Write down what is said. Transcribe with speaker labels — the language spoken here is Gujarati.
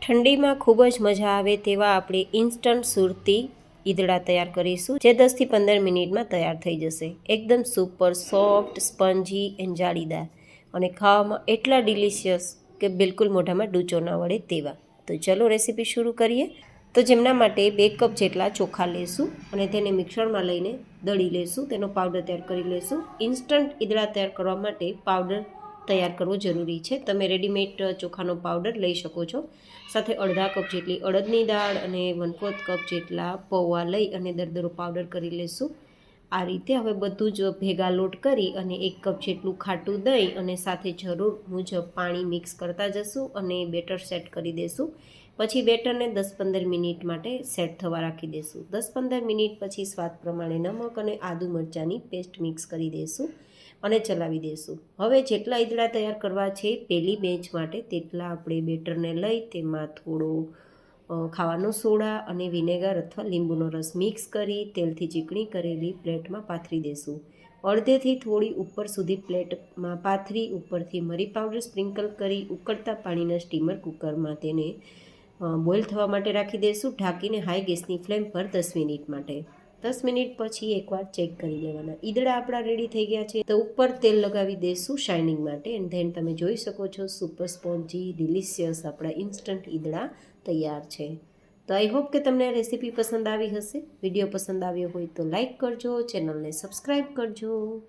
Speaker 1: ઠંડીમાં ખૂબ જ મજા આવે તેવા આપણે ઇન્સ્ટન્ટ સુરતી ઈદડા તૈયાર કરીશું, જે 10 થી 15 મિનિટમાં તૈયાર થઈ જશે. એકદમ સુપર સોફ્ટ, સ્પંજી એન્ડ જાળીદાર, અને ખાવામાં એટલા ડિલિશિયસ કે બિલકુલ મોઢામાં ડૂચો ના વળે તેવા. તો ચલો રેસીપી શરૂ કરીએ. તો જેમના માટે 2 કપ જેટલા ચોખા લેશું અને તેને મિક્સરમાં લઈને દળી લેશું, તેનો પાવડર તૈયાર કરી લેશું. ઇન્સ્ટન્ટ ઈદડા તૈયાર કરવા માટે પાવડર તૈયાર કરવો જરૂરી છે. તમે રેડીમેડ ચોખાનો પાવડર લઈ શકો છો. સાથે અડધા કપ જેટલી અડદની દાળ અને 1/4 કપ જેટલા પૌવા લઈ અને દરદરો પાવડર કરી લેશું. આ રીતે હવે બધું જ ભેગા લોટ કરી અને 1 કપ જેટલું ખાટું દહીં અને સાથે જરૂર મુજબ પાણી મિક્સ કરતા જશું અને બેટર સેટ કરી દેશું. પછી બેટરને 10-15 મિનિટ માટે સેટ થવા રાખી દેશું. 10-15 મિનિટ પછી સ્વાદ પ્રમાણે નમક અને આદુ મરચાંની પેસ્ટ મિક્સ કરી દેશું અને ચલાવી દેશું. હવે જેટલા ઈદડા તૈયાર કરવા છે પહેલી બેચ માટે, તેટલા આપણે બેટરને લઈ તેમાં થોડો ખાવાનો સોડા અને વિનેગર અથવા લીંબુનો રસ મિક્સ કરી તેલથી ચીકણી કરેલી પ્લેટમાં પાથરી દેશું. અડધેથી થોડી ઉપર સુધી પ્લેટમાં પાથરી ઉપરથી મરી પાવડર સ્પ્રિંકલ કરી ઉકળતા પાણીના સ્ટીમર કુકરમાં તેને બોઇલ થવા માટે રાખી દઈશું, ઢાંકીને હાઈ ગેસની ફ્લેમ પર 10 મિનિટ માટે. 10 મિનિટ પછી એકવાર ચેક કરી લેવાના. ઈદડા આપણા રેડી થઈ ગયા છે. તો ઉપર તેલ લગાવી દઈશું શાઇનિંગ માટે, એન્ડ ધેન તમે જોઈ શકો છો સુપર સ્પોન્જી ડિલિશિયસ આપણા ઇન્સ્ટન્ટ ઈદડા તૈયાર છે. તો આઈ હોપ કે તમને આ રેસીપી પસંદ આવી હશે. વિડીયો પસંદ આવ્યો હોય તો લાઈક કરજો, ચેનલને સબસ્ક્રાઈબ કરજો.